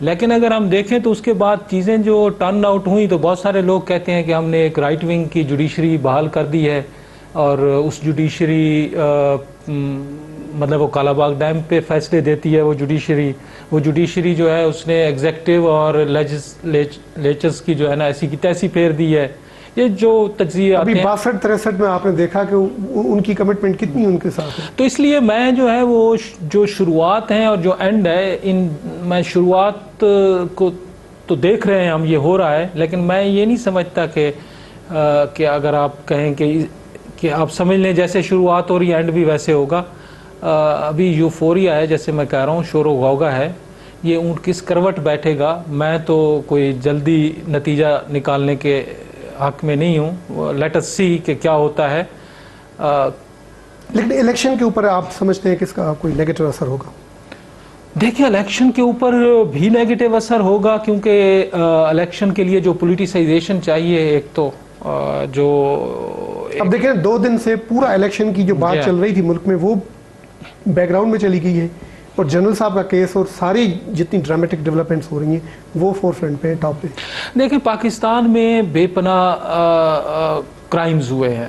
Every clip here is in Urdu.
لیکن اگر ہم دیکھیں تو اس کے بعد چیزیں جو ٹرن آؤٹ ہوئیں تو بہت سارے لوگ کہتے ہیں کہ ہم نے ایک رائٹ ونگ کی جوڈیشری بحال کر دی ہے، اور اس جوڈیشری مطلب وہ کالا باغ ڈیم پہ فیصلے دیتی ہے، وہ جوڈیشری جو ہے اس نے ایگزیکٹو اور لیجسلیچرز کی جو ہے نا ایسی کی تیسی پھیر دی ہے. یہ جو تجزیے آتے ابھی ہیں 62-63 میں آپ نے دیکھا کہ ان کی کمٹمنٹ کتنی ان کے ساتھ ہے. تو اس لیے میں جو ہے وہ جو شروعات ہیں اور جو اینڈ ہے میں شروعات کو تو دیکھ رہے ہیں ہم، یہ ہو رہا ہے، لیکن میں یہ نہیں سمجھتا کہ اگر آپ کہیں کہ آپ سمجھ لیں جیسے شروعات ہو رہی ہے اینڈ بھی ویسے ہوگا. ابھی یوفوریا ہے، جیسے میں کہہ رہا ہوں، شور و غوغا ہے، یہ اونٹ کس کروٹ بیٹھے گا میں تو کوئی جلدی نتیجہ نکالنے کے حق میں نہیں ہوں. لیٹ اس سی کہ کیا ہوتا ہے. لیکن الیکشن کے اوپر آپ سمجھتے ہیں کہ اس کا کوئی نیگیٹو اثر ہوگا؟ دیکھیں الیکشن کے اوپر بھی نیگیٹو اثر ہوگا، کیونکہ الیکشن کے لیے جو پولیٹیسائزیشن چاہیے، ایک تو جو اب دیکھیں 2 دن سے پورا الیکشن کی جو بات چل رہی تھی ملک میں وہ بیک گراؤنڈ میں چلی گئی ہے، اور جنرل صاحب کا کیس اور ساری جتنی ڈرامیٹک ڈیولپمنٹس ہو رہی ہیں وہ فور فرنٹ پہ، ٹاپ پہ. دیکھیں پاکستان میں بے پناہ کرائمز ہوئے ہیں،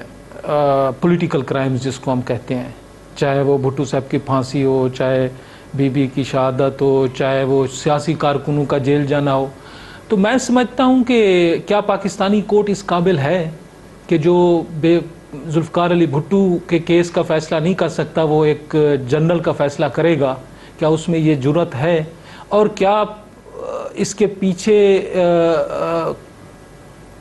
پولیٹیکل کرائمز جس کو ہم کہتے ہیں، چاہے وہ بھٹو صاحب کی پھانسی ہو، چاہے بی بی کی شہادت ہو، چاہے وہ سیاسی کارکنوں کا جیل جانا ہو. تو میں سمجھتا ہوں کہ کیا پاکستانی کورٹ اس قابل ہے کہ جو ذوالفقار علی بھٹو کے کیس کا فیصلہ نہیں کر سکتا وہ ایک جنرل کا فیصلہ کرے گا؟ کیا اس میں یہ جرأت ہے؟ اور کیا اس کے پیچھے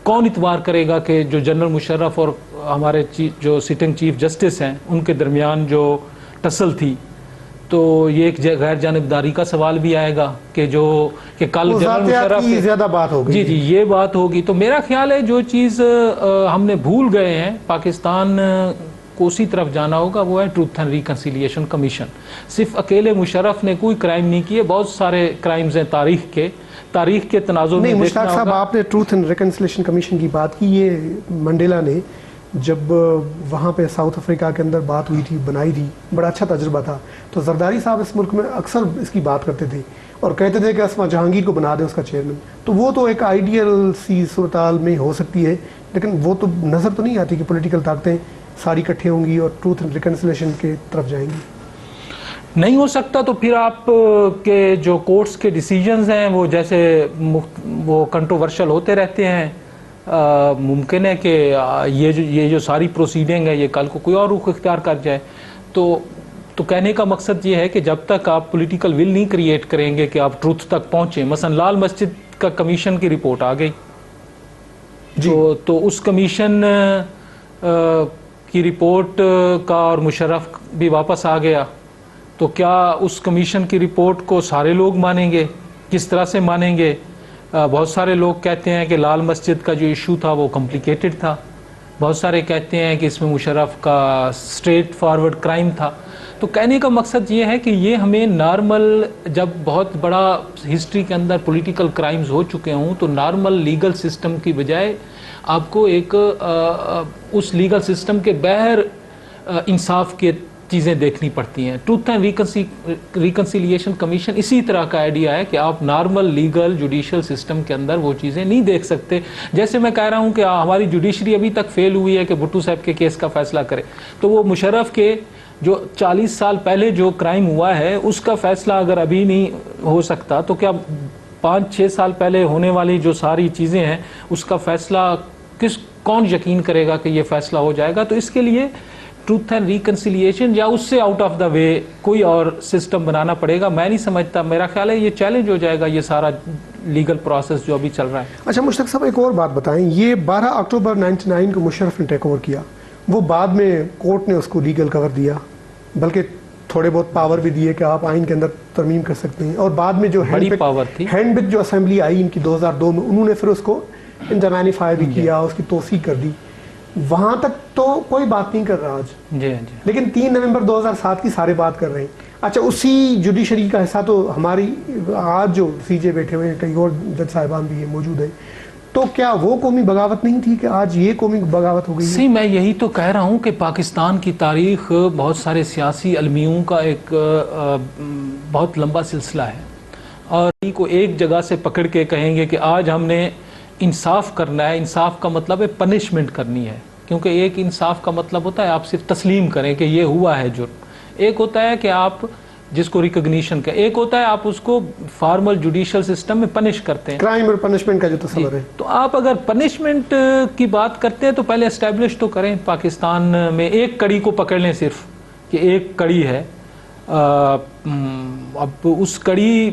کون اعتبار کرے گا کہ جو جنرل مشرف اور ہمارے جو سٹنگ چیف جسٹس ہیں ان کے درمیان جو ٹسل تھی، تو یہ ایک غیر جانبداری کا سوال بھی آئے گا کہ کل جنرل مشرف کی زیادہ بات ہوگی. جی یہ بات ہوگی. تو میرا خیال ہے جو چیز ہم نے بھول گئے ہیں، پاکستان کو اسی طرف جانا ہوگا، وہ ہے ٹروتھ اینڈ ریکنسیلیشن کمیشن. صرف اکیلے مشرف نے کوئی کرائم نہیں کیے، بہت سارے کرائمز ہیں تاریخ کے تناظر میں. نہیں مشتاق صاحب، آپ نے ٹروتھ اینڈ ریکنسیلیشن کمیشن کی بات کی. یہ منڈیلا نے جب وہاں پہ ساؤتھ افریقہ کے اندر بات ہوئی تھی، بنائی تھی، بڑا اچھا تجربہ تھا. تو زرداری صاحب اس ملک میں اکثر اس کی بات کرتے تھے اور کہتے تھے کہ اسما جہانگیر کو بنا دیں اس کا چیئرمین. تو وہ تو ایک آئیڈیل سی صورتحال میں ہو سکتی ہے، لیکن وہ تو نظر تو نہیں آتی کہ پولیٹیکل طاقتیں ساری اکٹھے ہوں گی اور ٹروتھ اینڈ ریکنسیلیشن کے طرف جائیں گی. نہیں ہو سکتا. تو پھر آپ کے جو کورٹس کے ڈیسیجنز ہیں وہ جیسے وہ کنٹروورشل ہوتے رہتے ہیں. ممکن ہے کہ یہ جو ساری پروسیڈنگ ہے یہ کل کو کوئی اور رخ اختیار کر جائے. تو کہنے کا مقصد یہ ہے کہ جب تک آپ پولیٹیکل ول نہیں کریٹ کریں گے کہ آپ ٹروتھ تک پہنچیں. مثلا لال مسجد کا کمیشن کی رپورٹ آ گئی تو اس کمیشن کی رپورٹ کا اور مشرف بھی واپس آ گیا. تو کیا اس کمیشن کی رپورٹ کو سارے لوگ مانیں گے؟ کس طرح سے مانیں گے؟ بہت سارے لوگ کہتے ہیں کہ لال مسجد کا جو ایشو تھا وہ کمپلیکیٹڈ تھا. بہت سارے کہتے ہیں کہ اس میں مشرف کا اسٹریٹ فارورڈ کرائم تھا. تو کہنے کا مقصد یہ ہے کہ یہ ہمیں نارمل، جب بہت بڑا ہسٹری کے اندر پولیٹیکل کرائمز ہو چکے ہوں تو نارمل لیگل سسٹم کی بجائے آپ کو ایک اس لیگل سسٹم کے باہر انصاف کے چیزیں دیکھنی پڑتی ہیں. ٹروتھ اینڈ ریکنسیلیشن کمیشن اسی طرح کا آئیڈیا ہے کہ آپ نارمل لیگل جوڈیشل سسٹم کے اندر وہ چیزیں نہیں دیکھ سکتے. جیسے میں کہہ رہا ہوں کہ ہماری جوڈیشری ابھی تک فیل ہوئی ہے کہ بھٹو صاحب کے کیس کا فیصلہ کرے. تو وہ مشرف کے جو 40 سال پہلے جو کرائم ہوا ہے اس کا فیصلہ اگر ابھی نہیں ہو سکتا تو کیا 5-6 سال پہلے ہونے والی جو ساری چیزیں ہیں اس کا فیصلہ کون یقین کرے گا کہ یہ فیصلہ ہو جائے گا؟ تو اس کے لیے ٹروتھ اینڈ ریکنسیلیشن یا اس سے آؤٹ آف دا وے کوئی اور سسٹم بنانا پڑے گا. میں نہیں سمجھتا، میرا خیال ہے یہ چیلنج ہو جائے گا یہ سارا لیگل پروسیس جو ابھی چل رہا ہے. اچھا مشتاق صاحب، ایک اور بات بتائیں. یہ 12 اکتوبر 99 کو مشرف نے ٹیک اوور کیا. وہ بعد میں کورٹ نے اس کو لیگل کور دیا، بلکہ تھوڑے بہت پاور بھی دیے کہ آپ آئین کے اندر ترمیم کر سکتے ہیں. اور بعد میں جو ہینڈ بک جو اسمبلی آئی ان کی 2002 میں، انہوں نے پھر اس کو انٹرمینیفائی بھی کیا، اس کی توسیع کر دی. وہاں تک تو کوئی بات نہیں کر رہا آج، لیکن 3 نومبر 2007 کی سارے بات کر رہے ہیں. اچھا، اسی جوڈیشری کا حصہ تو ہماری آج جو سی جے بیٹھے ہوئے ہیں، کئی اور جج صاحبان بھی موجود ہیں. تو کیا وہ قومی بغاوت نہیں تھی کہ آج یہ قومی بغاوت ہو گئی ہے؟ میں یہی تو کہہ رہا ہوں کہ پاکستان کی تاریخ بہت سارے سیاسی المیوں کا ایک بہت لمبا سلسلہ ہے. اور کو ایک جگہ سے پکڑ کے کہیں گے کہ آج ہم نے انصاف کرنا ہے. انصاف کا مطلب ہے پنشمنٹ کرنی ہے, کیونکہ ایک انصاف کا مطلب ہوتا ہے آپ صرف تسلیم کریں کہ یہ ہوا ہے جرم. ایک ہوتا ہے کہ آپ جس کو ریکگنیشن کا, ایک ہوتا ہے آپ اس کو فارمل جوڈیشل سسٹم میں پنش کرتے ہیں. کرائم اور پنشمنٹ کا جو تصور ہے, تو آپ اگر پنشمنٹ کی بات کرتے ہیں تو پہلے اسٹیبلش تو کریں پاکستان میں ایک کڑی کو پکڑ لیں, صرف کہ ایک کڑی ہے. اب اس کڑی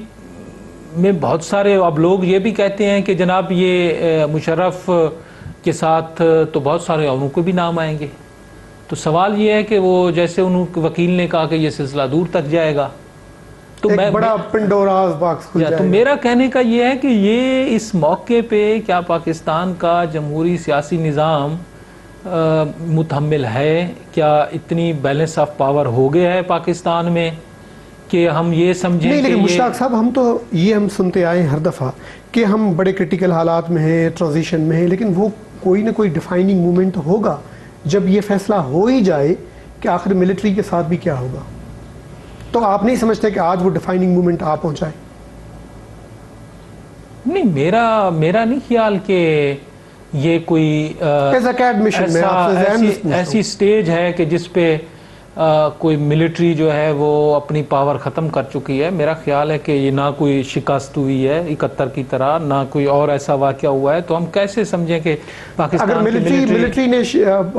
میں بہت سارے, اب لوگ یہ بھی کہتے ہیں کہ جناب یہ مشرف کے ساتھ تو بہت سارے اوروں کو بھی نام آئیں گے. تو سوال یہ ہے کہ وہ جیسے انہوں کے وکیل نے کہا کہ یہ سلسلہ دور تک جائے گا, تو ایک بڑا پنڈوراز باکس کھل جائے تو گا. میرا کہنے کا یہ ہے کہ یہ اس موقع پہ کیا پاکستان کا جمہوری سیاسی نظام متحمل ہے, کیا اتنی بیلنس آف پاور ہو گیا ہے پاکستان میں کہ ہم یہ سمجھیں نہیں. کہ لیکن مشتاق صاحب, ہم تو یہ ہم سنتے آئے ہیں ہر دفعہ کہ ہم بڑے کرٹیکل حالات میں ہیں, ٹرانزیشن میں ہیں, لیکن وہ کوئی نہ کوئی ڈیفائننگ مومنٹ ہوگا جب یہ فیصلہ ہو ہی جائے کہ آخر ملٹری کے ساتھ بھی کیا ہوگا. تو آپ نہیں سمجھتے کہ آج وہ ڈیفائننگ مومنٹ آ پہنچائے؟ نہیں, میرا نہیں خیال کہ یہ کوئی ایسی سٹیج ہے کہ جس پہ کوئی ملٹری جو ہے وہ اپنی پاور ختم کر چکی ہے. میرا خیال ہے کہ یہ نہ کوئی شکست ہوئی ہے 71 کی طرح, نہ کوئی اور ایسا واقعہ ہوا ہے. تو ہم کیسے سمجھیں کہ پاکستان اگر ملٹری نے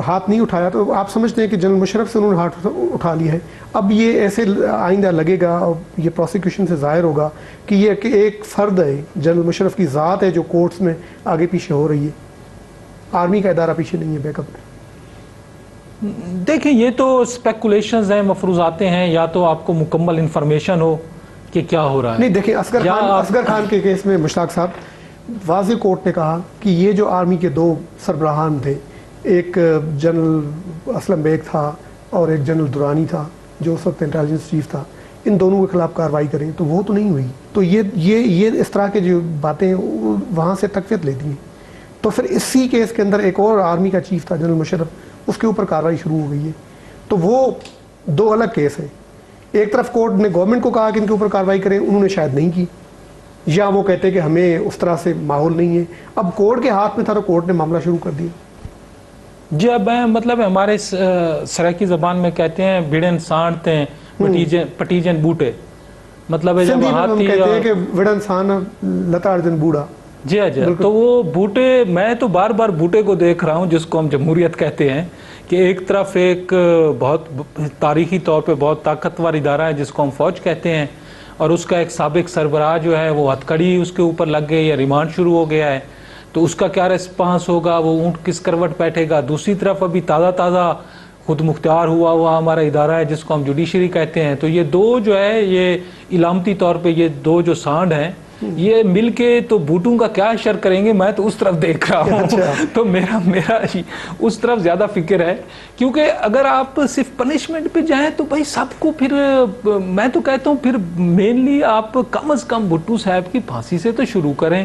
ہاتھ نہیں اٹھایا تو آپ سمجھتے ہیں کہ جنرل مشرف سے انہوں نے ہاتھ اٹھا لیا ہے. اب یہ ایسے آئندہ لگے گا, یہ پروسیکیوشن سے ظاہر ہوگا کہ یہ ایک فرد ہے, جنرل مشرف کی ذات ہے جو کورٹس میں آگے پیچھے ہو رہی ہے, آرمی کا ادارہ پیچھے نہیں ہے بیک اپ. دیکھیں یہ تو اسپیکولیشنز ہیں, مفروضاتیں ہیں, یا تو آپ کو مکمل انفارمیشن ہو کہ کیا ہو رہا ہے. نہیں دیکھیں, اصغر خان کے کیس میں مشتاق صاحب واضح کورٹ نے کہا کہ یہ جو آرمی کے دو سربراہان تھے, ایک جنرل اسلم بیگ تھا اور ایک جنرل درانی تھا جو اس وقت انٹیلیجنس چیف تھا, ان دونوں کے خلاف کارروائی کریں, تو وہ تو نہیں ہوئی. تو یہ اس طرح کے جو باتیں وہاں سے تقویت لیتی ہیں. تو پھر اسی کیس کے اندر ایک اور آرمی کا چیف تھا جنرل مشرف, اس کے اوپر کارروائی شروع ہو گئی ہے. تو وہ دو الگ کیس ہیں. ایک طرف کورٹ نے گورنمنٹ کو کہا کہ ان کے اوپر کارروائی کریں, انہوں نے شاید نہیں کی, یا وہ کہتے کہ ہمیں اس طرح سے ماحول نہیں ہے. اب کورٹ کے ہاتھ میں تھا تو کورٹ نے معاملہ شروع کر دیا. جی, اب مطلب ہمارے سرائکی زبان میں کہتے ہیں بھیڑن سانٹتے ہیں پٹیجن بوٹے, مطلب ہے جب ہم کہتے ہیں کہ وڑن سان لتا ارجن بوڑھا. جی جی, تو وہ بوٹے, میں تو بار بار بوٹے کو دیکھ رہا ہوں جس کو ہم جمہوریت کہتے ہیں, کہ ایک طرف ایک بہت تاریخی طور پہ بہت طاقتور ادارہ ہے جس کو ہم فوج کہتے ہیں, اور اس کا ایک سابق سربراہ جو ہے وہ ہتھکڑی اس کے اوپر لگ گئی یا ریمانڈ شروع ہو گیا ہے, تو اس کا کیا ریسپانس ہوگا, وہ اونٹ کس کروٹ بیٹھے گا. دوسری طرف ابھی تازہ خود مختار ہوا ہمارا ادارہ ہے جس کو ہم جوڈیشری کہتے ہیں. تو یہ دو جو ہے, یہ علامتی طور پہ یہ دو جو سانڈ ہیں, یہ مل کے تو بوٹوں کا کیا اشر کریں گے, میں تو اس طرف دیکھ رہا ہوں. تو میرا اس طرف زیادہ فکر ہے, کیونکہ اگر آپ صرف پنشمنٹ پہ جائیں تو بھائی سب کو پھر, میں تو کہتا ہوں پھر مینلی آپ کم از کم بھٹو صاحب کی پھانسی سے تو شروع کریں,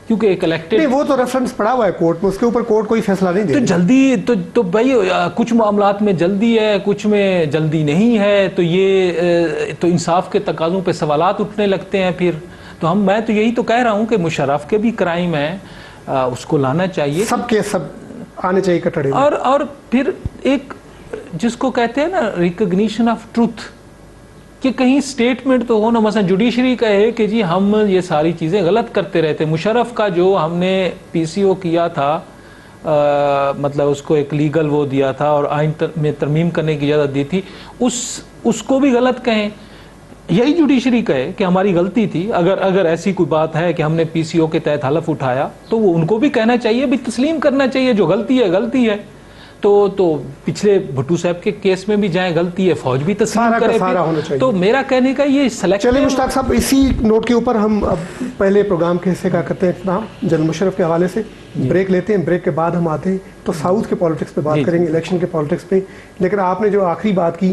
کیونکہ ایک الیکٹڈ, نہیں وہ تو ریفرنس پڑا ہوا ہے کورٹ میں, اس کے اوپر کورٹ کوئی فیصلہ نہیں دے. تو جلدی تو بھائی کچھ معاملات میں جلدی ہے, کچھ میں جلدی نہیں ہے, تو یہ تو انصاف کے تقاضوں پہ سوالات اٹھنے لگتے ہیں پھر. تو میں تو یہی تو کہہ رہا ہوں کہ مشرف کے بھی کرائم ہیں, اس کو لانا چاہیے, سب کے سب آنے چاہیے کٹڑے. اور پھر ایک جس کو کہتے ہیں نا ریکگنیشن آف ٹروتھ, کہ کہیں سٹیٹمنٹ تو ہو نا, مثلا جوڈیشری کا ہے کہ جی ہم یہ ساری چیزیں غلط کرتے رہتے. مشرف کا جو ہم نے پی سی او کیا تھا, مطلب اس کو ایک لیگل وہ دیا تھا اور آئین میں ترمیم کرنے کی اجازت دی تھی, اس کو بھی غلط کہیں. یہی جوڈیشری کہے کہ ہماری غلطی تھی. اگر ایسی کوئی بات ہے کہ ہم نے پی سی او کے تحت حلف اٹھایا, تو وہ ان کو بھی کہنا چاہیے, بھی تسلیم کرنا چاہیے جو غلطی ہے غلطی ہے. تو پچھلے بھٹو صاحب کے کیس میں بھی جائیں, غلطی ہے فوج بھی تسلیم کرے. تو میرا کہنے کا یہ سلیکٹ. چلیں مشتاق صاحب, اسی نوٹ کے اوپر ہم اب پہلے پروگرام کے حصے کا کرتے ہیں اختتام جنرل مشرف کے حوالے سے. بریک لیتے ہیں, بریک کے بعد ہم آتے ہیں تو ساؤتھ کے پالیٹکس پہ بات کریں گے, الیکشن کے پالیٹکس پہ. لیکن آپ نے جو آخری بات کی,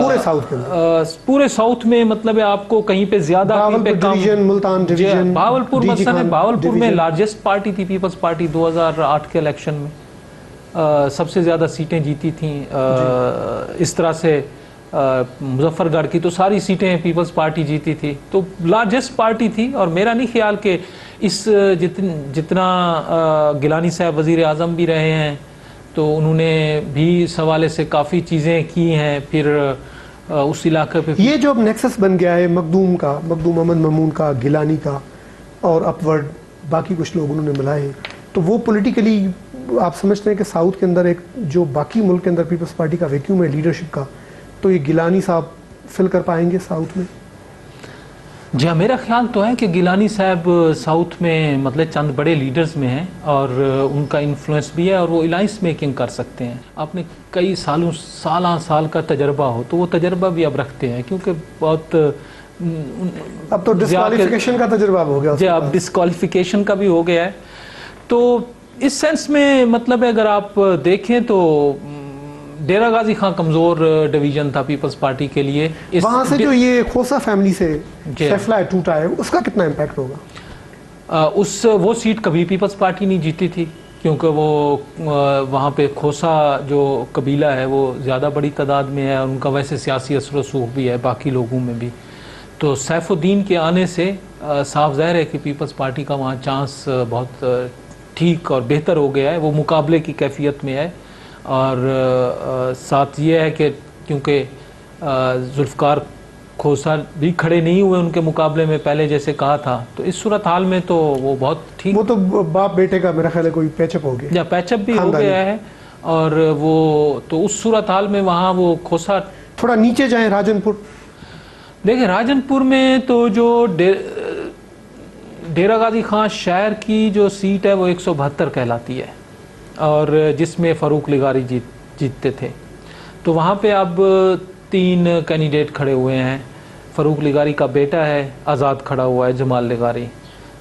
پورے ساؤتھ کے اندر؟ پورے ساؤتھ میں مطلب آپ کو کہیں پہ زیادہ کہیں پہ کم. ملتان ڈویژن، بہاولپور مثلا بہاولپور میں لارجسٹ پارٹی تھی پیپلز پارٹی 2008 کے الیکشن میں سب سے زیادہ سیٹیں جیتی تھیں. اس طرح سے مظفر گڑھ کی تو ساری سیٹیں پیپلز پارٹی جیتی تھی، تو لارجسٹ پارٹی تھی. اور میرا نہیں خیال کہ اس جتنا گیلانی صاحب وزیر اعظم بھی رہے ہیں تو انہوں نے بھی اس حوالے سے کافی چیزیں کی ہیں. پھر اس علاقے پہ یہ جو اب نیکسس بن گیا ہے مخدوم کا، مخدوم احمد مامون کا، گیلانی کا اور اپورڈ باقی کچھ لوگ انہوں نے ملائے، تو وہ پولیٹیکلی آپ سمجھتے ہیں کہ ساؤتھ کے اندر ایک جو باقی ملک کے اندر پیپلز پارٹی کا ویکیوم ہے لیڈرشپ کا، تو یہ گیلانی صاحب فل کر پائیں گے ساؤتھ میں؟ جی ہاں، میرا خیال تو ہے کہ گیلانی صاحب ساؤتھ میں مطلب چند بڑے لیڈرز میں ہیں اور ان کا انفلوئنس بھی ہے اور وہ الائنس میکنگ کر سکتے ہیں. آپ نے کئی سال کا تجربہ ہو تو وہ تجربہ بھی اب رکھتے ہیں، کیونکہ بہت اب تو ڈسکوالیفیکیشن کا تجربہ ہو گیا. جی اب ڈسکوالیفیکیشن کا بھی ہو گیا ہے. تو اس سینس میں مطلب اگر آپ دیکھیں تو ڈیرہ غازی خان کمزور ڈویژن تھا پیپلز پارٹی کے لیے. وہاں سے جو یہ کھوسا فیملی سے فیصلہ ٹوٹا ہے اس کا کتنا امپیکٹ ہوگا؟ وہ سیٹ کبھی پیپلز پارٹی نہیں جیتی تھی، کیونکہ وہ وہاں پہ کھوسا جو قبیلہ ہے وہ زیادہ بڑی تعداد میں ہے اور ان کا ویسے سیاسی اثر و رسوخ بھی ہے باقی لوگوں میں بھی. تو سیف الدین کے آنے سے صاف ظاہر ہے کہ پیپلز پارٹی کا وہاں چانس بہت ٹھیک اور بہتر ہو گیا ہے، وہ مقابلے کی کیفیت میں ہے. اور ساتھ یہ ہے کہ کیونکہ ذوالفقار کھوسا بھی کھڑے نہیں ہوئے ان کے مقابلے میں پہلے جیسے کہا تھا، تو اس صورتحال میں تو وہ بہت ٹھیک، وہ تو باپ بیٹے کا میرا خیال ہے کوئی پیچ اپ ہو گیا، یا پیچ اپ بھی ہو گیا ہے. اور وہ تو اس صورتحال میں وہاں وہ کھوسا. تھوڑا نیچے جائیں راجن پور، دیکھیں راجن پور میں تو جو ڈیرہ غازی خان شہر کی جو سیٹ ہے وہ 172 کہلاتی ہے اور جس میں فاروق لغاری جیتتے تھے. تو وہاں پہ اب 3 کینڈیڈیٹ کھڑے ہوئے ہیں. فاروق لغاری کا بیٹا ہے آزاد کھڑا ہوا ہے جمال لغاری،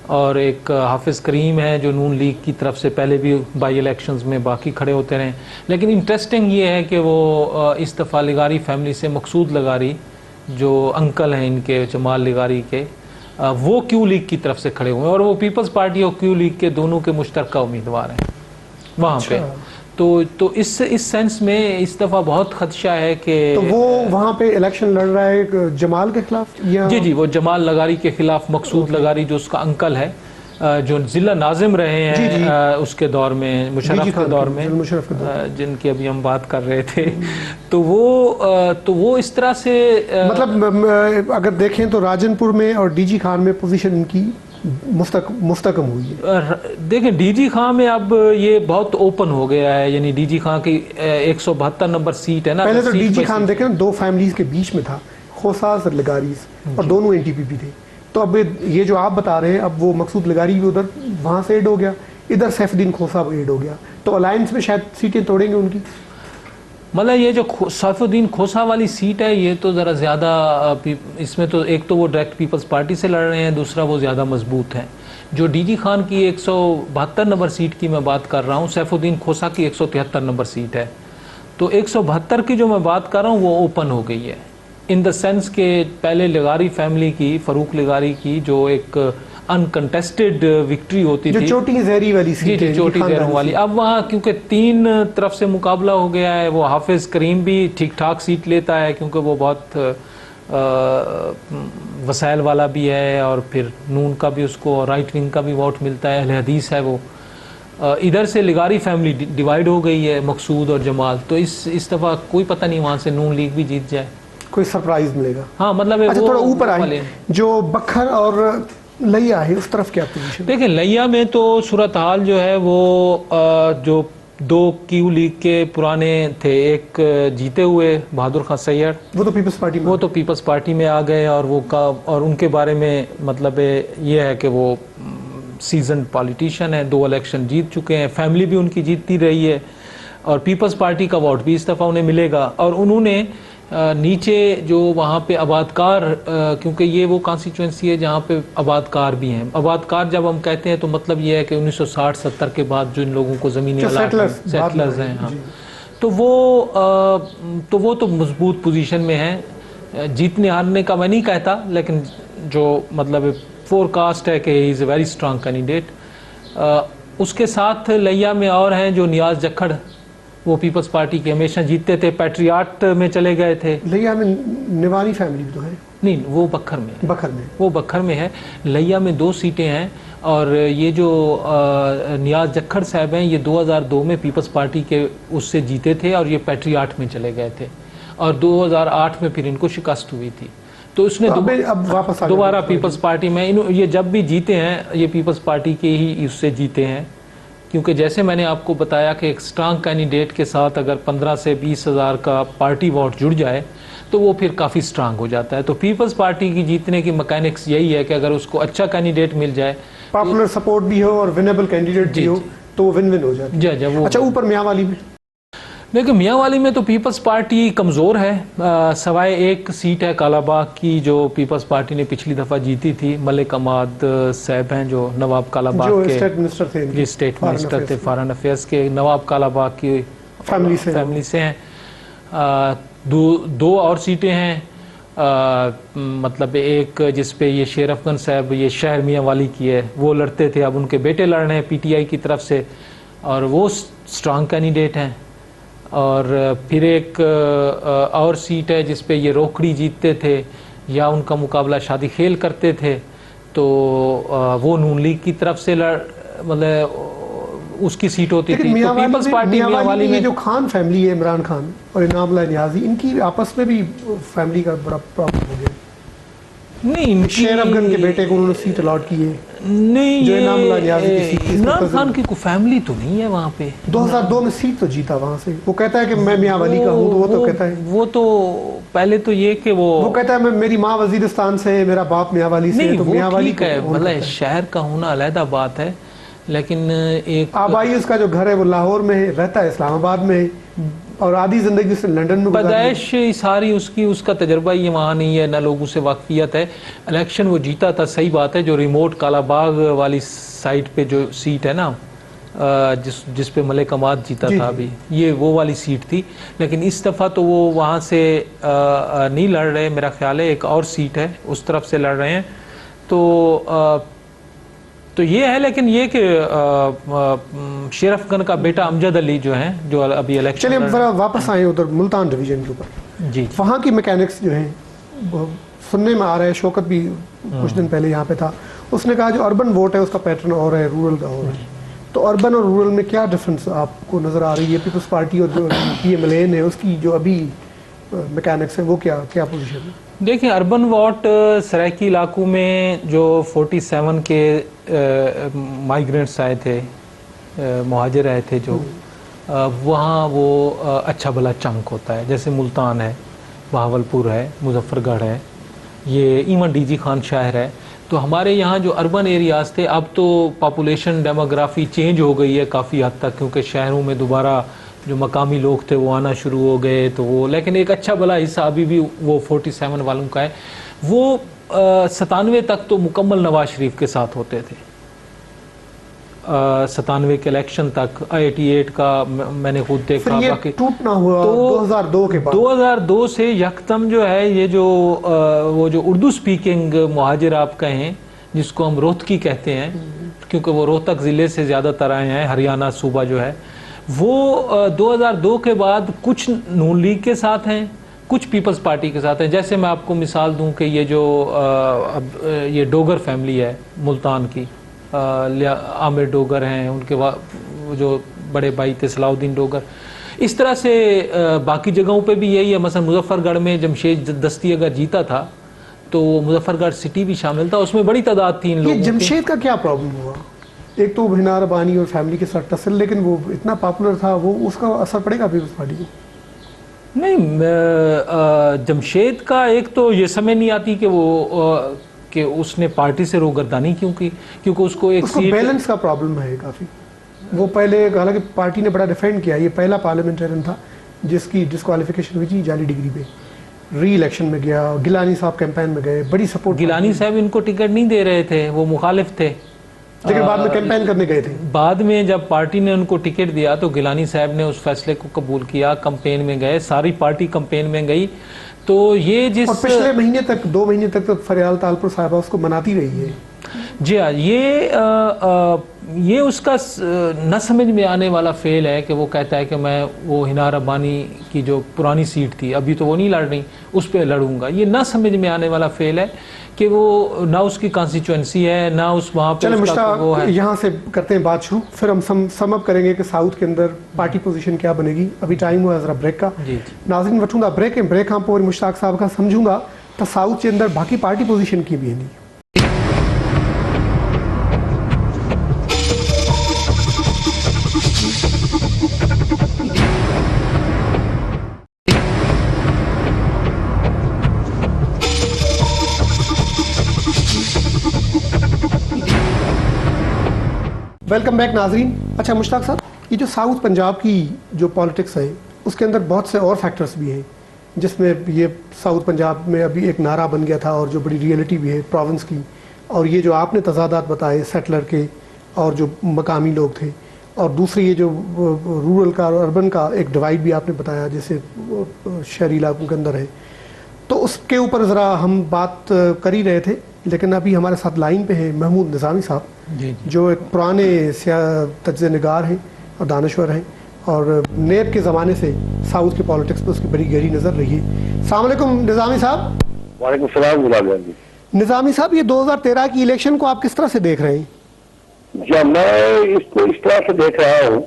اور ایک حافظ کریم ہے جو نون لیگ کی طرف سے پہلے بھی بائی الیکشنز میں باقی کھڑے ہوتے رہے. لیکن انٹرسٹنگ یہ ہے کہ وہ اس دفعہ لغاری فیملی سے مقصود لغاری جو انکل ہیں ان کے جمال لغاری کے، وہ کیو لیگ کی طرف سے کھڑے ہوئے ہیں اور وہ پیپلز پارٹی اور کیو لیگ کے دونوں کے مشترکہ امیدوار ہیں وہاں پہ. تو اس سینس میں اس دفعہ بہت خدشہ ہے کہ تو وہ وہاں پہ الیکشن لڑ رہا ہے جمال کے خلاف. جی وہ جمال لغاری کے خلاف مقصود لغاری جو اس کا انکل ہے، جو ضلع ناظم رہے ہیں اس کے دور میں، مشرف کے دور میں، جن کی ابھی ہم بات کر رہے تھے. تو وہ اس طرح سے مطلب اگر دیکھیں تو راجن پور میں اور ڈی جی خان میں پوزیشن ان کی مستحکم ہوئی ہے. دیکھیں ڈی جی خان میں اب یہ بہت اوپن ہو گیا ہے، یعنی ڈی جی خان کی 172 نمبر سیٹ ہے نا. پہلے تو ڈی جی خان دیکھیں 2 فیملیز کے بیچ میں تھا، کھوساز اور لغاریز، اور دونوں این ٹی پی پی تھے. تو اب یہ جو آپ بتا رہے ہیں اب وہ مقصود لغاری بھی ادھر وہاں سے ایڈ ہو گیا، ادھر سیف الدین کھوسا ایڈ ہو گیا، تو الائنس میں شاید سیٹیں توڑیں گے ان کی. مطلب یہ جو سیف الدین کھوسا والی سیٹ ہے یہ تو ذرا زیادہ، اس میں تو ایک تو وہ ڈائریکٹ پیپلز پارٹی سے لڑ رہے ہیں، دوسرا وہ زیادہ مضبوط ہیں. جو ڈی جی خان کی 172 نمبر سیٹ کی میں بات کر رہا ہوں، سیف الدین کھوسا کی 173 نمبر سیٹ ہے. تو 172 کی جو میں بات کر رہا ہوں وہ اوپن ہو گئی ہے ان دا سینس کہ پہلے لغاری فیملی کی، فاروق لغاری کی جو ایک انکنٹیسٹڈ وکٹری ہوتی تھی، چوٹی زہری والی سیٹ، جی چوٹی زہروں والی، اب وہاں کیونکہ 3 طرف سے مقابلہ ہو گیا ہے. وہ حافظ کریم بھی ٹھیک ٹھاک سیٹ لیتا ہے کیونکہ وہ بہت وسائل والا بھی ہے، اور پھر نون کا بھی اس کو رائٹ ونگ کا بھی ووٹ ملتا ہے، اہل حدیث ہے وہ. ادھر سے لغاری فیملی ڈیوائیڈ ہو گئی ہے، مقصود اور جمال. تو اس دفعہ کوئی پتہ نہیں وہاں سے نون لیگ بھی جیت جائے، کوئی سرپرائز ملے گا. ہاں مطلب تھوڑا اوپر آئے جو بکھر اور لیا ہے اس طرف کیا پوزیشن؟ دیکھیں لیا میں تو صورتحال جو ہے وہ جو 2 کیو لیگ کے پرانے تھے، ایک جیتے ہوئے بہادر خان سید، وہ تو پیپلز پارٹی میں آ گئے، اور ان کے بارے میں مطلب یہ ہے کہ وہ سیزنڈ پالیٹیشین ہیں، 2 الیکشن جیت چکے ہیں، فیملی بھی ان کی جیتتی رہی ہے، اور پیپلز پارٹی کا ووٹ بھی اس دفعہ انہیں ملے گا. اور انہوں نے نیچے جو وہاں پہ آبادکار، کیونکہ یہ وہ کانسٹیچوئنسی ہے جہاں پہ آبادکار بھی ہیں. آبادکار جب ہم کہتے ہیں تو مطلب یہ ہے کہ 1960-70 کے بعد جو ان لوگوں کو زمینیں سیٹلرز ہیں، ہاں. تو وہ تو مضبوط پوزیشن میں ہیں. جیتنے ہارنے کا میں نہیں کہتا, لیکن جو مطلب فور کاسٹ ہے کہ ہی از اے ویری اسٹرانگ کینڈیڈیٹ. اس کے ساتھ لیا میں اور ہیں جو نیاز جکھڑ, وہ پیپلز پارٹی کے ہمیشہ جیتتے تھے, پیٹریاٹ میں چلے گئے تھے. لیا میں نوانی فیملی بھی تو ہے. نہیں, وہ بکھر میں ہے. وہ بکھر میں ہے. لیا میں 2 سیٹیں ہیں, اور یہ جو نیاز جکھڑ صاحب ہیں یہ 2002 میں پیپلز پارٹی کے اس سے جیتے تھے, اور یہ پیٹریاٹ میں چلے گئے تھے, اور 2008 میں پھر ان کو شکست ہوئی تھی. تو اس نے دوبارہ پیپلز پارٹی میں یہ جب بھی جیتے ہیں یہ پیپلز پارٹی کے ہی اس سے جیتے ہیں, کیونکہ جیسے میں نے آپ کو بتایا کہ ایک اسٹرانگ کینڈیڈیٹ کے ساتھ اگر 15 سے 20 ہزار کا پارٹی ووٹ جڑ جائے تو وہ پھر کافی اسٹرانگ ہو جاتا ہے. تو پیپلز پارٹی کی جیتنے کی میکینکس یہی ہے کہ اگر اس کو اچھا کینڈیڈیٹ مل جائے, پاپولر سپورٹ بھی ہو اور ونیبل کینڈیڈیٹ بھی ہو, تو وہ ون ون ہو جاتی ہے. اچھا, اوپر میاں والی میں دیکھیں, میاں والی میں تو پیپلز پارٹی کمزور ہے, سوائے ایک سیٹ ہے کالا باغ کی جو پیپلز پارٹی نے پچھلی دفعہ جیتی تھی. ملک اماد صاحب ہیں جو نواب کالا باغ کے اسٹیٹ منسٹر تھے فارن افیئرس کے, نواب کالا باغ کی فیملی سے ہیں. 2 اور سیٹیں ہیں, مطلب ایک جس پہ یہ شیر افغان صاحب یہ شہر میاں والی کی ہے, وہ لڑتے تھے, اب ان کے بیٹے لڑ رہے ہیں پی ٹی آئی کی طرف سے, اور وہ اسٹرانگ کینڈیڈیٹ ہیں. اور پھر ایک اور سیٹ ہے جس پہ یہ روکڑی جیتتے تھے یا ان کا مقابلہ شادی خیل کرتے تھے, تو وہ نون لیگ کی طرف سے مطلب اس کی سیٹ ہوتی تھی. تو پیپلز پارٹی میاں والی میں جو خان فیملی ہے, عمران خان اور انعام اللہ نیازی, ان کی آپس میں بھی فیملی کا بڑا پرابلم ہو گیا. نہیں, شیر افغان کے بیٹے کو انہوں نے سیٹ الاٹ کی ہے. نہیں, جو انعام اللہ نیازی کی سیٹ تھی, عمران خان کی کوئی فیملی تو نہیں ہے وہاں پہ. 2002 میں سیٹ تو جیتا وہاں سے. وہ کہتا ہے کہ میں میاں والی کا ہوں, تو وہ تو کہتا ہے, وہ تو پہلے تو یہ کہ وہ کہتا ہے میری ماں وزیرستان سے, میرا باپ میاں والی سے. تو میاں والی کا مطلب شہر کا ہونا علیحدہ بات ہے, لیکن ایک آبائی اس کا جو گھر ہے وہ لاہور میں ہے, رہتا ہے اسلام آباد میں ہے, اور آدھی زندگی سے لنڈن میں پیدائش ساری اس کا تجربہ یہ وہاں نہیں ہے, نہ لوگوں سے واقفیت ہے. الیکشن وہ جیتا تھا, صحیح بات ہے, جو ریموٹ کالا باغ والی سائٹ پہ جو سیٹ ہے نا, جس پہ ملک اماد جیتا تھا ابھی, یہ وہ والی سیٹ تھی. لیکن اس دفعہ تو وہ وہاں سے نہیں لڑ رہے, میرا خیال ہے ایک اور سیٹ ہے اس طرف سے لڑ رہے ہیں. تو یہ ہے, لیکن یہ کہ شیر افغان کا بیٹا امجد علی جو ہیں, جو ابھی الیکشن. چلیے ذرا واپس آئیں ادھر ملتان ڈویژن کے اوپر. جی, وہاں کی میکینکس جو ہیں سننے میں آ رہا ہے, شوکت بھی کچھ دن پہلے یہاں پہ تھا, اس نے کہا جو اربن ووٹ ہے اس کا پیٹرن اور ہے, رورل کا اور ہے. تو اربن اور رورل میں کیا ڈفرنس آپ کو نظر آ رہی ہے؟ پیپلز پارٹی اور جو پی ایم ایل این ہے اس کی جو ابھی میکینکس ہے وہ کیا پوزیشن ہے؟ دیکھیں, اربن ووٹ سرائکی علاقوں میں جو 47 کے مائیگرینٹس آئے تھے, مہاجر آئے تھے جو, وہاں وہ اچھا بھلا چنک ہوتا ہے. جیسے ملتان ہے, بہاولپور ہے, مظفر گڑھ ہے, یہ ایون ڈی جی خان شہر ہے. تو ہمارے یہاں جو اربن ایریاز تھے, اب تو پاپولیشن ڈیموگرافی چینج ہو گئی ہے کافی حد تک, کیونکہ شہروں میں دوبارہ جو مقامی لوگ تھے وہ آنا شروع ہو گئے. تو وہ لیکن ایک اچھا بھلا حصہ ابھی بھی وہ 47 والوں کا ہے. وہ 97 تک تو مکمل نواز شریف کے ساتھ ہوتے تھے, 97 کے الیکشن تک. 88 کا میں نے خود دیکھا. باقی ٹوٹنا ہوا 2002 کے بعد. 2002 سے یکدم جو ہے یہ جو وہ جو اردو سپیکنگ مہاجر آپ کہیں, جس کو ہم روہتکی کہتے ہیں, کیونکہ وہ روہتک ضلع سے زیادہ تر آئے ہیں, ہریانہ صوبہ جو ہے, وہ 2002 کے بعد کچھ نون لیگ کے ساتھ ہیں, کچھ پیپلز پارٹی کے ساتھ ہیں. جیسے میں آپ کو مثال دوں کہ یہ جو یہ ڈوگر فیملی ہے ملتان کی, عامر ڈوگر ہیں, ان کے جو بڑے بھائی تھے صلاح الدین ڈوگر. اس طرح سے باقی جگہوں پہ بھی یہی ہے. مثلا مظفر گڑھ میں جمشید دستی اگر جیتا تھا تو مظفر گڑھ سٹی بھی شامل تھا, اس میں بڑی تعداد تھی ان لوگوں کی. جمشید کا کیا پرابلم ہوا؟ ایک تو بھنار ربانی اور فیملی کے ساتھ ٹسل, لیکن وہ اتنا پاپولر تھا, وہ اس کا اثر پڑے گا پیپلز پارٹی کو؟ نہیں, جمشید کا ایک تو یہ سمجھ نہیں آتی کہ وہ کہ اس نے پارٹی سے روگردانی کیوں کی, کیونکہ اس کو ایک سیٹ بیلنس کا پرابلم ہے کافی. وہ پہلے حالانکہ پارٹی نے بڑا ڈیفینڈ کیا, یہ پہلا پارلیمنٹرین تھا جس کی ڈسکوالیفیکیشن ہوئی تھی جعلی ڈگری پہ, ری الیکشن میں گیا. گیلانی صاحب کیمپین میں گئے, بڑی سپورٹ. گیلانی صاحب ان کو ٹکٹ نہیں دے رہے تھے, وہ مخالف تھے. لیکن بعد میں کیمپین کرنے گئے تھے. بعد میں جب پارٹی نے ان کو ٹکٹ دیا تو گیلانی صاحب نے اس فیصلے کو قبول کیا, کمپین میں گئے, ساری پارٹی کمپین میں گئی. تو یہ جس اور پچھلے مہینے تک 2 مہینے تک تو فریال تالپور صاحبہ اس کو مناتی رہی ہے. جی ہاں, یہ اس کا نہ سمجھ میں آنے والا فعل ہے کہ وہ کہتا ہے کہ میں وہ ہنا ربانی کی جو پرانی سیٹ تھی ابھی تو وہ نہیں لڑ رہی, اس پہ لڑوں گا. یہ نہ سمجھ میں آنے والا فعل ہے کہ وہ نہ اس کی کانسٹیچوئنسی ہے نہ اس وہاں پہ. چلیں مشتاق, یہاں سے کرتے ہیں بات شروع, پھر ہم سم اپ کریں گے کہ ساؤتھ کے اندر پارٹی پوزیشن کیا بنے گی. ابھی ٹائم ہوا ذرا بریک کا. ناظرین وٹھوں گا بریک ہم پوری مشتاق صاحب کا سمجھوں گا تو ساؤتھ کے اندر باقی پارٹی پوزیشن کی بھی ہے. ویلکم بیک ناظرین. اچھا مشتاق صاحب, یہ جو ساؤتھ پنجاب کی جو پالیٹکس ہے اس کے اندر بہت سے اور فیکٹرز بھی ہیں جس میں یہ ساؤتھ پنجاب میں ابھی ایک نعرہ بن گیا تھا اور جو بڑی ریئلٹی بھی ہے پروونس کی, اور یہ جو آپ نے تضادات بتائے سیٹلر کے اور جو مقامی لوگ تھے, اور دوسری یہ جو رورل کا اور اربن کا ایک ڈیوائڈ بھی آپ نے بتایا جیسے شہری علاقوں کے اندر ہے. تو اس کے اوپر ذرا ہم بات کر ہی رہے تھے, لیکن ابھی ہمارے ساتھ لائن پہ ہیں محمود نظامی صاحب جو ایک پرانے تجزیہ نگار ہیں اور دانشور ہیں, اور نیب کے زمانے سے ساؤتھ کے پالیٹکس پہ اس کی بڑی گہری نظر رہی ہے. السلام علیکم نظامی صاحب. وعلیکم السلام. نظامی صاحب, یہ 2013 کی الیکشن کو آپ کس طرح سے دیکھ رہے ہیں؟ جی, میں اس کو اس طرح سے دیکھ رہا ہوں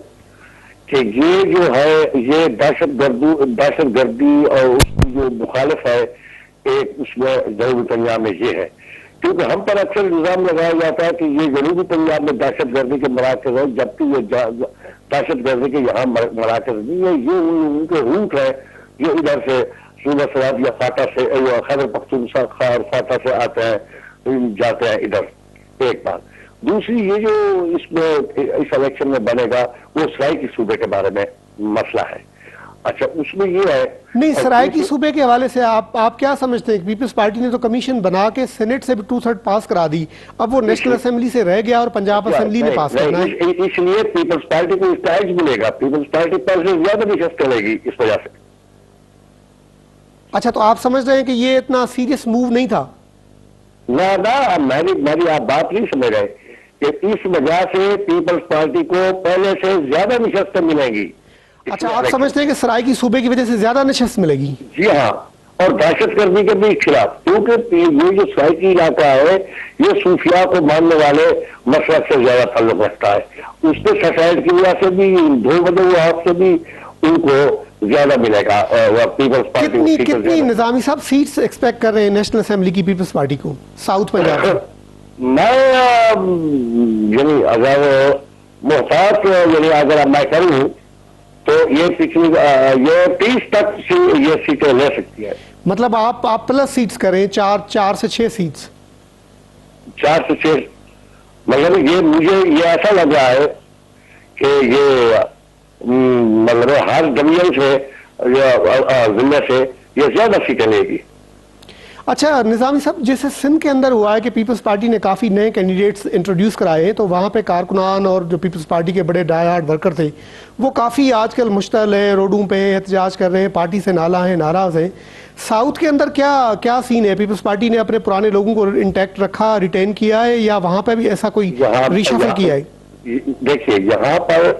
کہ یہ جو ہے یہ دہشت گردی اور اس کی جو مخالف ہے ایک اس میں جنوبی پنجاب میں یہ ہے, کیونکہ ہم پر اکثر الزام لگایا جاتا ہے کہ یہ جنوبی پنجاب میں دہشت گردی کے مراکز ہیں, جبکہ یہ دہشت گردی کے یہاں مراکز نہیں ہے. یہ ان کے روٹ ہے جو ادھر سے صوبہ سرحد یا فاٹا سے خیبر پختونخوا اور فاٹا سے آتے ہیں جاتے ہیں ادھر. ایک بات. دوسری یہ جو اس میں اس الیکشن میں بنے گا وہ سرائی کی صوبے کے بارے میں مسئلہ ہے. اچھا, اس میں یہ ہے نہیں, سرائی کی صوبے کے حوالے سے آپ کیا سمجھتے ہیں؟ پیپلز پارٹی نے تو کمیشن بنا کے سینٹ سے بھی 2/3 پاس کرا دی, اب وہ نیشنل اسمبلی سے رہ گیا اور پنجاب اسمبلی نے پاس کرنا ہے. اس لیے پیپلز پارٹی کو اسٹائج ملے گا, پیپلز پارٹی پہلے سے زیادہ نشست کرے گی اس وجہ سے. اچھا, تو آپ سمجھ رہے ہیں کہ یہ اتنا سیریس موو نہیں تھا؟ نہ, میری آپ بات نہیں سمجھ رہے کہ اس وجہ سے پیپلز پارٹی کو پہلے سے زیادہ نشستیں ملیں گی. اچھا, آپ سمجھتے ہیں کہ سرائی کی صوبے کی وجہ سے زیادہ نشست ملے گی؟ جی ہاں, اور دہشت گردی کے بھی خلاف, کیونکہ یہ جو سرائی کی علاقہ ہے یہ صوفیاء کو ماننے والے مسلک سے زیادہ تعلق رکھتا ہے. اس پہ سوسائٹی کی وجہ سے بھی دو بدے ہوئے سے بھی ان کو زیادہ ملے گا. پیپلز پارٹی کتنی نظامی صاحب سیٹس ایکسپیکٹ کر رہے ہیں نیشنل اسمبلی کی پیپلز پارٹی کو ساؤتھ پنجاب میں؟ میں یعنی اگر محتاط اگر میں کروں تو یہ 30 تک یہ سیٹیں لے سکتی ہے. مطلب آپ پلس سیٹس کریں 4 سے 6 سیٹس. 4 سے 6 مطلب یہ مجھے یہ ایسا لگ رہا ہے کہ یہ مطلب ہر ڈویژن سے ضلع سے یہ زیادہ سیٹیں لے گی. اچھا نظامی صاحب, جیسے سندھ کے اندر ہوا ہے کہ پیپلز پارٹی نے کافی نئے کینڈیڈیٹس انٹروڈیوس کرائے ہیں, تو وہاں پہ کارکنان اور جو پیپلز پارٹی کے بڑے ڈائی ہارڈ ورکر تھے وہ کافی آج کل مشتعل ہیں, روڈوں پہ احتجاج کر رہے ہیں, پارٹی سے ناراض ہیں. ساؤتھ کے اندر کیا سین ہے؟ پیپلز پارٹی نے اپنے پرانے لوگوں کو انٹیکٹ رکھا, ریٹین کیا ہے, یا وہاں پہ بھی ایسا کوئی ریشفل کیا ہے؟ دیکھیے, یہاں پر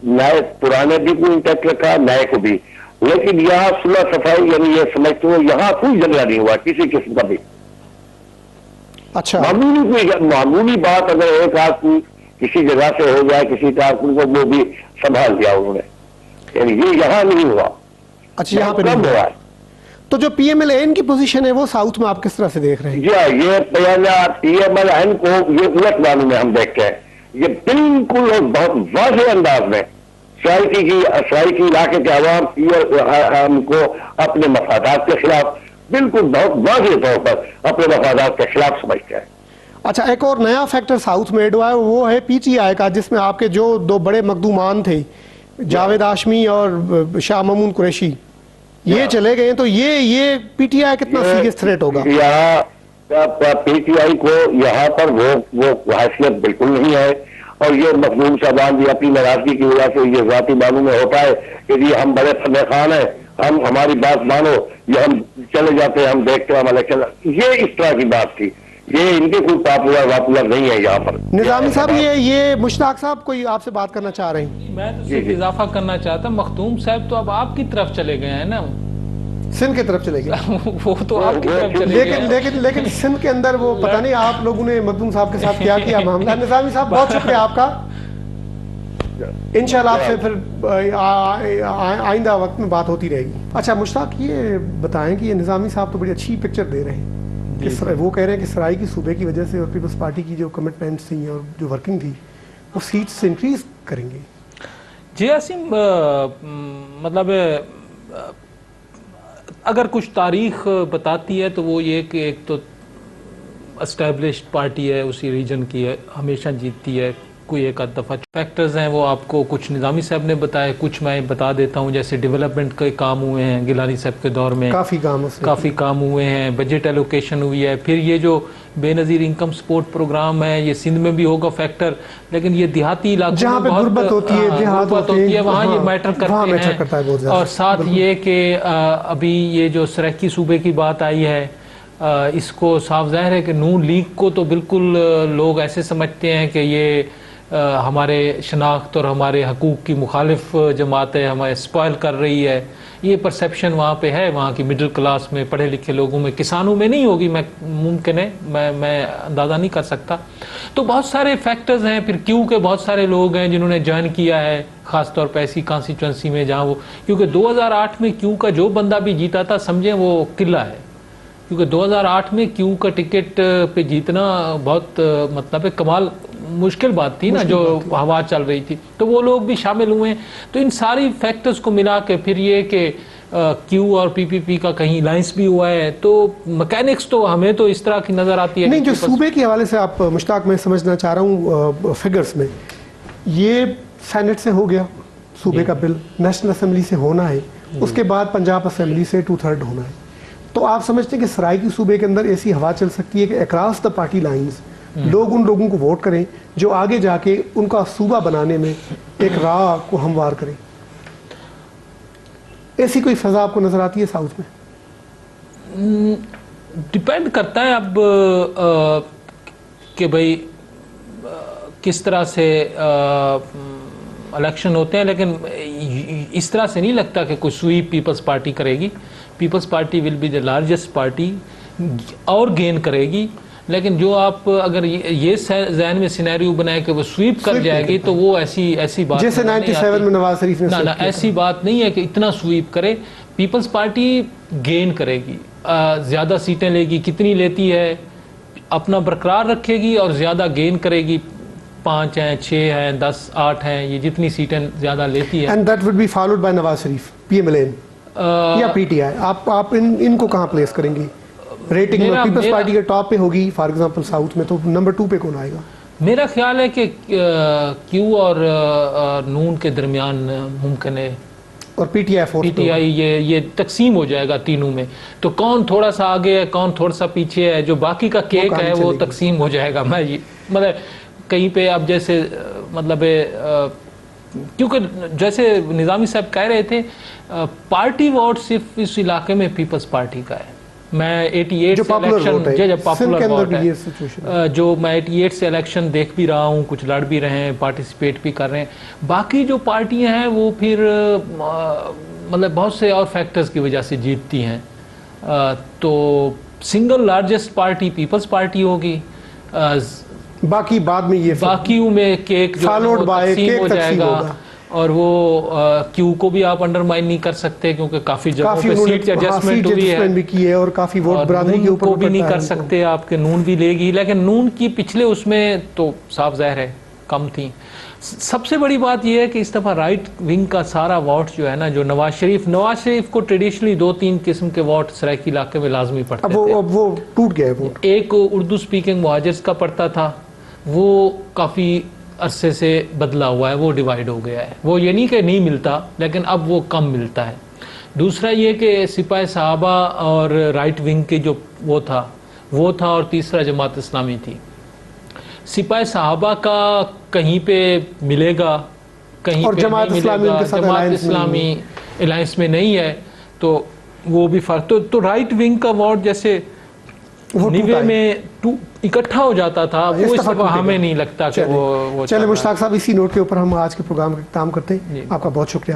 نئے پرانے بھی کو انٹیکٹ رکھا, نئے کو بھی, لیکن یہاں صلح صفائی یعنی یہ سمجھتے ہو یہاں کوئی جھگڑا نہیں ہوا کسی قسم کا بھی. اچھا, معمولی بات اگر ایک آدمی کسی جگہ سے ہو جائے کسی کارکن کو, وہ بھی سنبھال دیا انہوں نے, یعنی یہ یہاں نہیں ہوا. اچھا, یہاں پہ نہیں ہوا. تو جو پی ایم ایل این کی پوزیشن ہے وہ ساؤتھ میں آپ کس طرح سے دیکھ رہے ہیں؟ جی ہاں, یہ پی ایم ایل این کو یہ الٹ معنی میں ہم دیکھتے ہیں. یہ بالکل بہت واضح انداز میں سرائی کی علاقے کے عوام کو اپنے مفادات کے خلاف بالکل بہت واضح طور پر اپنے مفادات کے خلاف سمجھتے ہیں. اچھا, ایک اور نیا فیکٹر ساؤتھ میں ایڈ ہوا ہے, وہ ہے پی ٹی آئی کا, جس میں آپ کے جو 2 بڑے مقدومان تھے جاوید ہاشمی اور شاہ مامون قریشی, یہ چلے گئے, تو یہ پی ٹی آئی کتنا سیریس تھریٹ ہوگا؟ PTI کو یہاں پر وہ حیثیت بالکل نہیں ہے، اور یہ مخدوم صاحبان بھی اپنی ناراضگی کی وجہ سے یہ ذاتی معنوں میں ہوتا ہے کہ جی ہم بڑے فتح خان ہیں، ہماری بات مانو، یہ ہم چلے جاتے ہیں، ہم دیکھتے ہیں، ہم الیکشن، یہ اس طرح کی بات تھی. یہ ان کی کوئی پاپولر نہیں ہے یہاں پر. نظامی صاحب یہ مشتاق صاحب کوئی آپ سے بات کرنا چاہ رہے ہیں؟ میں تو صرف اضافہ کرنا چاہتا ہوں، مختوم صاحب تو اب آپ کی طرف چلے گئے ہیں نا، سندھ کی طرف چلے گئے. وہ تو آپ کی طرف چلے گئے لیکن سندھ کے اندر وہ پتہ نہیں آپ لوگوں نے مخدوم صاحب کے ساتھ کیا معاملہ. نظامی صاحب بہت شکریہ آپ کا، انشاءاللہ آپ سے پھر آئندہ وقت میں بات ہوتی رہے گی. اچھا مشتاق، یہ بتائیں کہ یہ نظامی صاحب تو بڑی اچھی پکچر دے رہے ہیں کہ وہ کہہ رہے ہیں کہ سرائی کی صوبے کی وجہ سے اور پیپلز پارٹی کی جو کمٹمنٹس تھیں اور جو ورکنگ تھی وہ سیٹس سے انکریز کریں گے. جی عاصم، مطلب اگر کچھ تاریخ بتاتی ہے تو وہ یہ کہ ایک تو اسٹیبلشڈ پارٹی ہے، اسی ریجن کی ہے، ہمیشہ جیتتی ہے. کوئی ایک آدھ دفعہ فیکٹرز ہیں، وہ آپ کو کچھ نظامی صاحب نے بتائے، کچھ میں بتا دیتا ہوں. جیسے ڈیولپمنٹ کے کام ہوئے ہیں گیلانی صاحب کے دور میں، کافی کام ہوئے ہیں، بجٹ ایلوکیشن ہوئی ہے. پھر یہ جو بے نظیر انکم سپورٹ پروگرام ہے، یہ سندھ میں بھی ہوگا فیکٹر، لیکن یہ دیہاتی علاقوں میں بہت غربت ہوتی ہے، وہاں یہ میٹر کرتے ہیں. اور ساتھ یہ کہ ابھی یہ جو سرائکی صوبے کی بات آئی ہے، اس کو صاف ظاہر ہے کہ نون لیگ کو تو بالکل لوگ ایسے سمجھتے ہیں کہ یہ ہمارے شناخت اور ہمارے حقوق کی مخالف جماعت ہے، ہمیں اسپائل کر رہی ہے. یہ پرسیپشن وہاں پہ ہے، وہاں کی مڈل کلاس میں، پڑھے لکھے لوگوں میں. کسانوں میں نہیں ہوگی، ممکن ہے، میں اندازہ نہیں کر سکتا. تو بہت سارے فیکٹرز ہیں. پھر کیوں کے بہت سارے لوگ ہیں جنہوں نے جوائن کیا ہے، خاص طور پہ ایسی کانسٹیچوئنسی میں جہاں وہ، کیونکہ 2008 میں کیوں کا جو بندہ بھی جیتا تھا سمجھیں وہ قلعہ ہے، کیونکہ 2008 میں کیوں کا ٹکٹ پہ جیتنا بہت مطلب کمال مشکل بات تھی نا، جو ہوا چل رہی تھی. تو وہ لوگ بھی شامل ہوئے ہیں. تو ان ساری فیکٹرز کو ملا کے پھر یہ کہ کیو اور پی پی پی کا کہیں لائنس بھی ہوا ہے. تو مکینکس تو ہمیں تو اس طرح کی نظر آتی ہے. نہیں، جو صوبے کے حوالے سے آپ مشتاق، میں سمجھنا چاہ رہا ہوں فگرز میں، یہ سینٹ سے ہو گیا صوبے کا بل، نیشنل اسمبلی سے ہونا ہے، اس کے بعد پنجاب اسمبلی سے 2/3 ہونا ہے. تو آپ سمجھتے ہیں کہ سرائی کی صوبے کے اندر ایسی ہوا چل سکتی ہے کہ اکراس دا پارٹی لائنز لوگ ان لوگوں کو ووٹ کریں جو آگے جا کے ان کا صوبہ بنانے میں ایک راہ کو ہموار کریں؟ ایسی کوئی فضا آپ کو نظر آتی ہے ساؤتھ میں؟ ڈیپینڈ کرتا ہے اب کہ بھئی کس طرح سے الیکشن ہوتے ہیں. لیکن اس طرح سے نہیں لگتا کہ کوئی سویپ پیپلز پارٹی کرے گی. Peoples Party will be the largest party اور گین کرے گی. لیکن جو آپ اگر یہ ذہن میں سینیریو بنائے کہ وہ سویپ کر جائے گی تو وہ ایسی بات جیسے 97 میں نواز شریف نے نہ ایسی بات نہیں ہے کہ اتنا سویپ کرے. پیپلز پارٹی گین کرے گی، زیادہ سیٹیں لے گی. کتنی لیتی ہے اپنا برقرار رکھے گی اور زیادہ گین کرے گی. 5 ہیں، 6 ہیں، 10، 8 ہیں، یہ جتنی سیٹیں زیادہ لیتی ہے. And that would be followed by Nawaz Sharif, P M L N یا پی ٹی آئی. آپ ان کو کہاں پلیس کریں گی ریٹنگ میں؟ پیپلز پارٹی کے ٹاپ پہ ہوگی فار ایگزامپل ساؤتھ میں، تو نمبر 2 پہ کون آئے گا؟ میرا خیال ہے کہ کیو اور نون کے درمیان ممکن ہے، اور پی ٹی آئی یہ تقسیم ہو جائے گا تینوں میں. تو کون تھوڑا سا آگے ہے، کون تھوڑا سا پیچھے ہے، جو باقی کا کیک ہے وہ تقسیم ہو جائے گا. میں مطلب کہیں پہ اب جیسے مطلب کیونکہ جیسے نظامی صاحب کہہ رہے تھے پارٹی ووٹ صرف اس علاقے میں پیپلز پارٹی کا ہے. میں 88 سے الیکشن پاپولر ووٹ ہے، جو میں 88 سے الیکشن دیکھ بھی رہا ہوں، کچھ لڑ بھی رہے ہیں، پارٹیسپیٹ بھی کر رہے ہیں. باقی جو پارٹیاں ہیں وہ پھر مطلب بہت سے اور فیکٹرز کی وجہ سے جیتتی ہیں. تو single largest party Peoples Party ہوگی. باقی بعد میں یہ باقیوں میں کیک جو تقسیم ہو جائے گا. اور وہ کیو کو بھی آپ انڈرمائن نہیں کر سکتے کیونکہ کافی جگہوں پہ سیٹ ایڈجسٹمنٹ ہوئی ہے اور کافی ووٹ برادری کے اوپر کو بھی نہیں کر سکتے آپ کے. نون بھی لے گی، لیکن نون کی پچھلے اس میں تو صاف ظاہر ہے کم تھی. سب سے بڑی بات یہ ہے کہ اس دفعہ رائٹ ونگ کا سارا ووٹ جو ہے نا، جو نواز شریف کو ٹریڈیشنلی 2-3 قسم کے ووٹ سرائکی علاقے میں لازمی پڑتے تھے. اب وہ ٹوٹ گیا ووٹ. ایک اردو سپیکنگ مہاجرز کا پڑتا تھا، وہ کافی عرصے سے بدلا ہوا ہے، وہ ڈیوائیڈ ہو گیا ہے. وہ یہ نہیں کہ نہیں ملتا، لیکن اب وہ کم ملتا ہے. دوسرا یہ کہ سپاہی صحابہ اور رائٹ ونگ کے جو وہ تھا وہ تھا اور تیسرا جماعت اسلامی تھی. سپاہ صحابہ کا کہیں پہ ملے گا, کہیں اور پہ جماعت نہیں اسلامی ملے ان گا, کے ساتھ جماعت alliance میں اسلامی الائنس میں نہیں ہے, تو وہ بھی فرق. تو رائٹ ونگ کا ووٹ جیسے وہ نیوے میں اکٹھا ہو جاتا تھا, وہ اس دفعہ ہمیں نہیں لگتا کہ وہ چلے. مشتاق صاحب اسی نوٹ کے اوپر ہم آج کے پروگرام کا اختتام کرتے ہیں. آپ کا بہت شکریہ.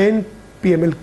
N, PML